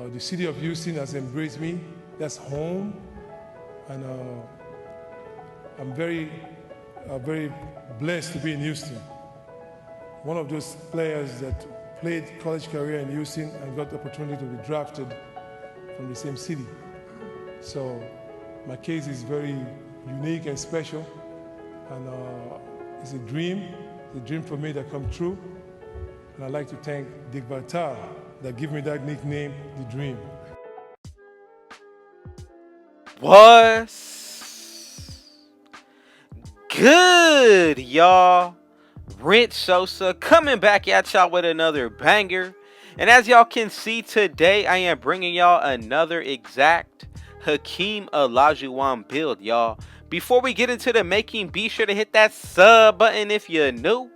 The city of Houston has embraced me. That's home. And I'm very blessed to be in Houston. One of those players that played college career in Houston and got the opportunity to be drafted from the same city. So my case is very unique and special. And it's a dream for me that come true. And I'd like to thank Dick Bartar that gave me that nickname, The Dream. What's good, y'all? Rich Sosa coming back at y'all with another banger. And as y'all can see today, I am bringing y'all another exact Hakeem Olajuwon build, y'all. Before we get into the making, be sure to hit that sub button if you're new.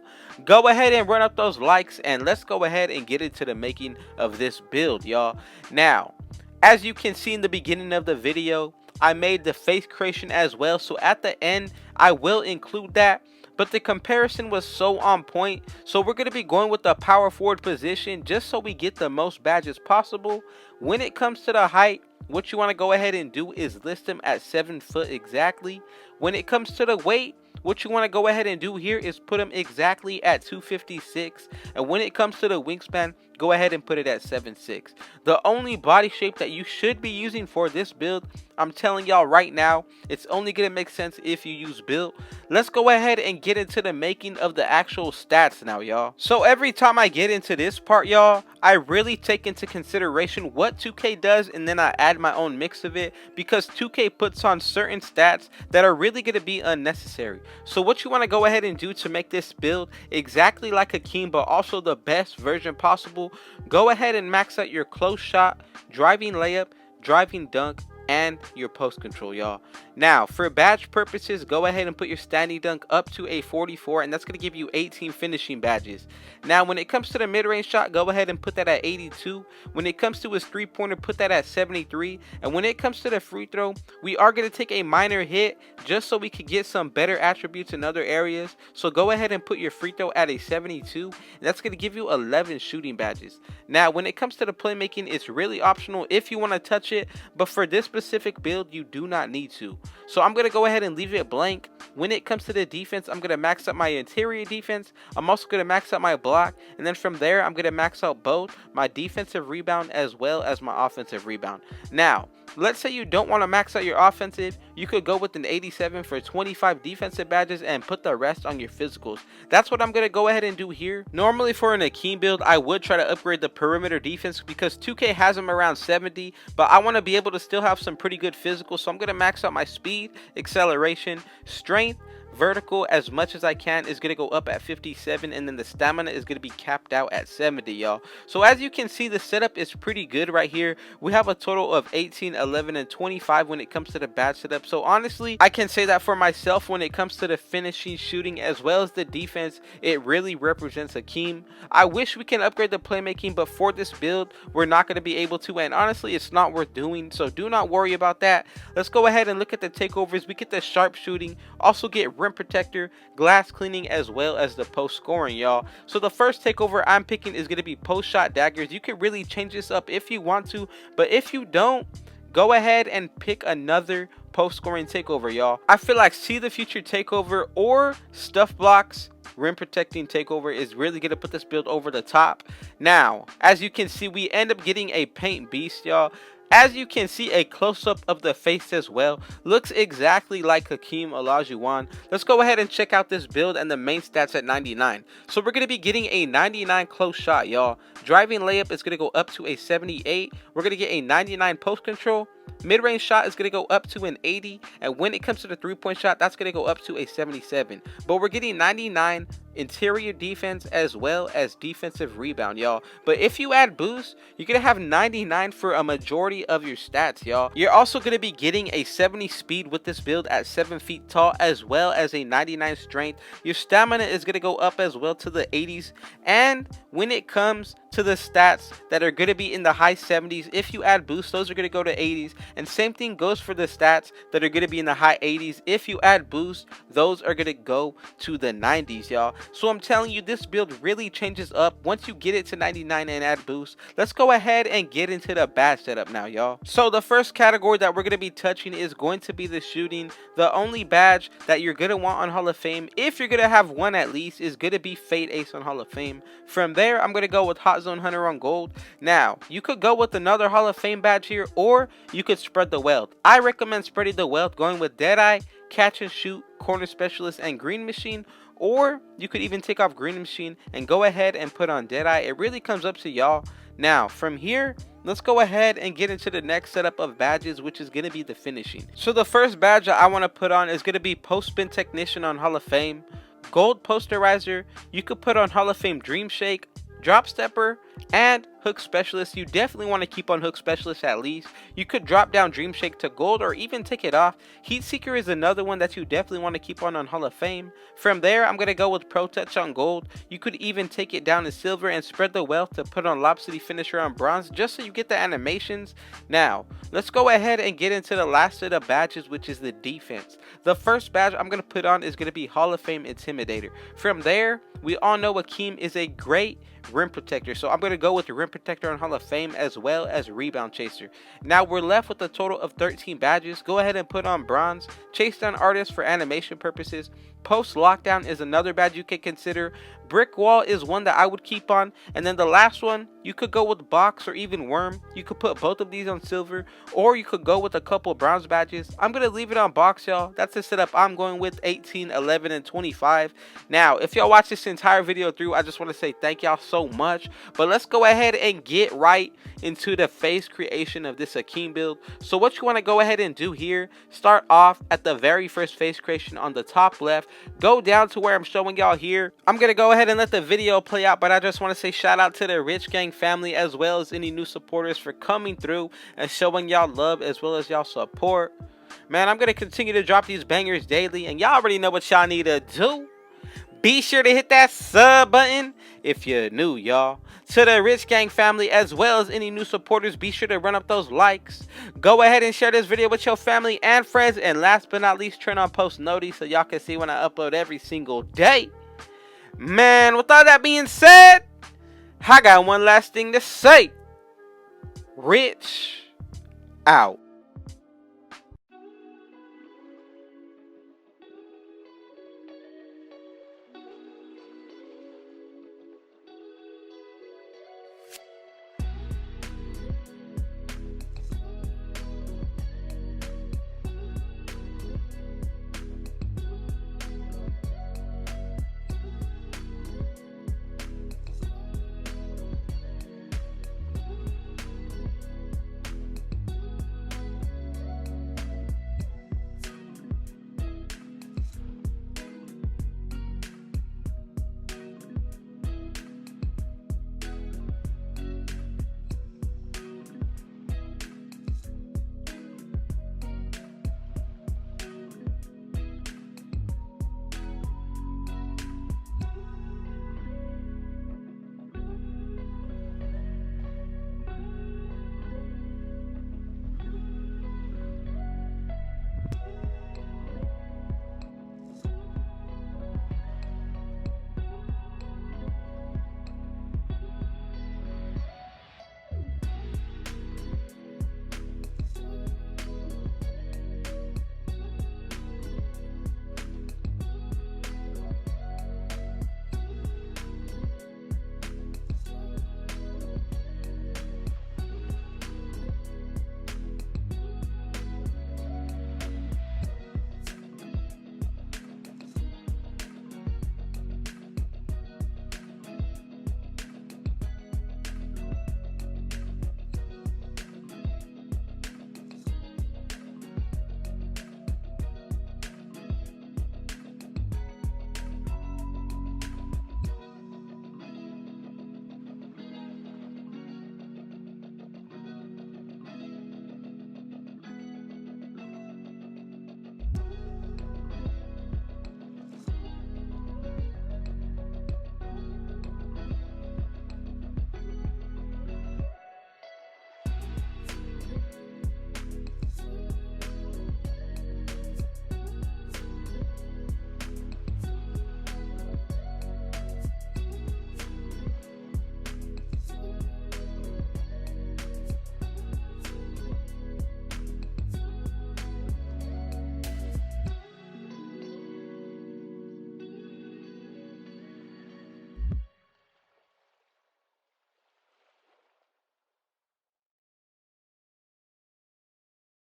Go ahead and run up those likes, and let's go ahead and get into the making of this build, y'all. Now, as you can see in the beginning of the video, I made the face creation as well, so at the end I will include that. But the comparison was so on point, so we're going to be going with the power forward position just so we get the most badges possible. When it comes to the height, what you want to go ahead and do is list them at 7 foot exactly. When it comes to the weight, what you want to go ahead and do here is put them exactly at 256. And when it comes to the wingspan, go ahead and put it at 7'6". The only body shape that you should be using for this build, I'm telling y'all right now, it's only going to make sense if you use build. Let's go ahead and get into the making of the actual stats now, y'all. So every time I get into this part, y'all, I really take into consideration what 2K does, and then I add my own mix of it, because 2K puts on certain stats that are really going to be unnecessary. So what you want to go ahead and do to make this build exactly like Hakeem, but also the best version possible, go ahead and max out your close shot, driving layup, driving dunk, and your post control, y'all. Now, for badge purposes, go ahead and put your standing dunk up to a 44, and that's going to give you 18 finishing badges. Now, when it comes to the mid-range shot, go ahead and put that at 82. When it comes to his three-pointer, put that at 73. And when it comes to the free throw, we are going to take a minor hit just so we could get some better attributes in other areas. So go ahead and put your free throw at a 72, and that's going to give you 11 shooting badges. Now, when it comes to the playmaking, it's really optional if you want to touch it, but for this specific build, you do not need to. So I'm going to go ahead and leave it blank. When it comes to the defense, I'm going to max out my interior defense. I'm also going to max out my block. And then from there, I'm going to max out both my defensive rebound as well as my offensive rebound. Now, let's say you don't want to max out your offensive. You could go with an 87 for 25 defensive badges and put the rest on your physicals. That's what I'm going to go ahead and do here. Normally for an Hakeem build, I would try to upgrade the perimeter defense because 2K has them around 70, but I want to be able to still have some pretty good physicals. So I'm going to max out my speed, acceleration, strength, vertical as much as I can is going to go up at 57, and then the stamina is going to be capped out at 70, y'all. So as you can see, the setup is pretty good right here. We have a total of 18, 11, and 25 when it comes to the badge setup. So honestly, I can say that for myself, when it comes to the finishing, shooting, as well as the defense, it really represents Hakeem. I wish we can upgrade the playmaking, but for this build, we're not going to be able to, and honestly, it's not worth doing, so do not worry about that. Let's go ahead and look at the takeovers. We get the sharp shooting, also get rim protector, glass cleaning, as well as the post scoring, y'all. So the first takeover I'm picking is going to be post shot daggers. You can really change this up if you want to, but if you don't, go ahead and pick another post scoring takeover, y'all. I feel like see the future takeover or stuff blocks rim protecting takeover is really going to put this build over the top. Now, as you can see, we end up getting a paint beast, y'all. As you can see, a close-up of the face as well. Looks exactly like Hakeem Olajuwon. Let's go ahead and check out this build and the main stats at 99. So we're going to be getting a 99 close shot, y'all. Driving layup is going to go up to a 78. We're going to get a 99 post control. Mid-range shot is going to go up to an 80. And when it comes to the three-point shot, that's going to go up to a 77. But we're getting 99 interior defense as well as defensive rebound, y'all. But if you add boost, you're going to have 99 for a majority of your stats, y'all. You're also going to be getting a 70 speed with this build at 7 feet tall, as well as a 99 strength. Your stamina is going to go up as well to the 80s. And when it comes to the stats that are going to be in the high 70s. If you add boost, those are going to go to 80s. And same thing goes for the stats that are going to be in the high 80s. If you add boost, those are going to go to the 90s, y'all. So I'm telling you, this build really changes up once you get it to 99 and add boost. Let's go ahead and get into the badge setup now, y'all. So the first category that we're going to be touching is going to be the shooting. The only badge that you're going to want on Hall of Fame, if you're going to have one at least, is going to be Fade Ace on Hall of Fame. From there, I'm going to go with Hot Zone Hunter on gold. Now, you could go with another Hall of Fame badge here, or you could spread the wealth. I recommend spreading the wealth, going with Deadeye, Catch and Shoot, Corner Specialist, and Green Machine. Or you could even take off Green Machine and go ahead and put on Deadeye. It really comes up to y'all. Now, from here, let's go ahead and get into the next setup of badges, which is going to be the finishing. So the first badge that I want to put on is going to be Post Spin Technician on Hall of Fame. Gold Posterizer, you could put on Hall of Fame Dream Shake, Drop Stepper, and Hook Specialist. You definitely want to keep on Hook Specialist at least. You could drop down Dream Shake to gold or even take it off. Heat Seeker is another one that you definitely want to keep on Hall of Fame. From there, I'm going to go with Pro Touch on gold. You could even take it down to silver and spread the wealth to put on Lob City Finisher on bronze, just so you get the animations. Now, let's go ahead and get into the last set of badges, which is the defense. The first badge I'm going to put on is going to be Hall of Fame Intimidator. From there, we all know Hakeem is a great rim protector, so I'm going to go with the rim protector on Hall of Fame as well as rebound chaser. Now we're left with a total of 13 badges. Go ahead and put on bronze, chase down artist for animation purposes. Post lockdown is another badge you can consider. Brick wall is one that I would keep on, and then the last one, you could go with box or even worm. You could put both of these on silver, or you could go with a couple bronze badges. I'm gonna leave it on box, y'all. That's the setup I'm going with: 18, 11, and 25. Now, if y'all watch this entire video through, I just want to say thank y'all so much. But let's go ahead and get right into the face creation of this Hakeem build. So what you want to go ahead and do here, start off at the very first face creation on the top left, go down to where I'm showing y'all here. I'm gonna go ahead and let the video play out, but I just want to say shout out to the Rich Gang family as well as any new supporters for coming through and showing y'all love as well as y'all support. Man, I'm gonna continue to drop these bangers daily, and y'all already know what y'all need to do. Be sure to hit that sub button if you're new, y'all. To the Rich Gang family as well as any new supporters, be sure to run up those likes. Go ahead and share this video with your family and friends. And last but not least, turn on post notice so y'all can see when I upload every single day. Man, with all that being said, I got one last thing to say. Rich out.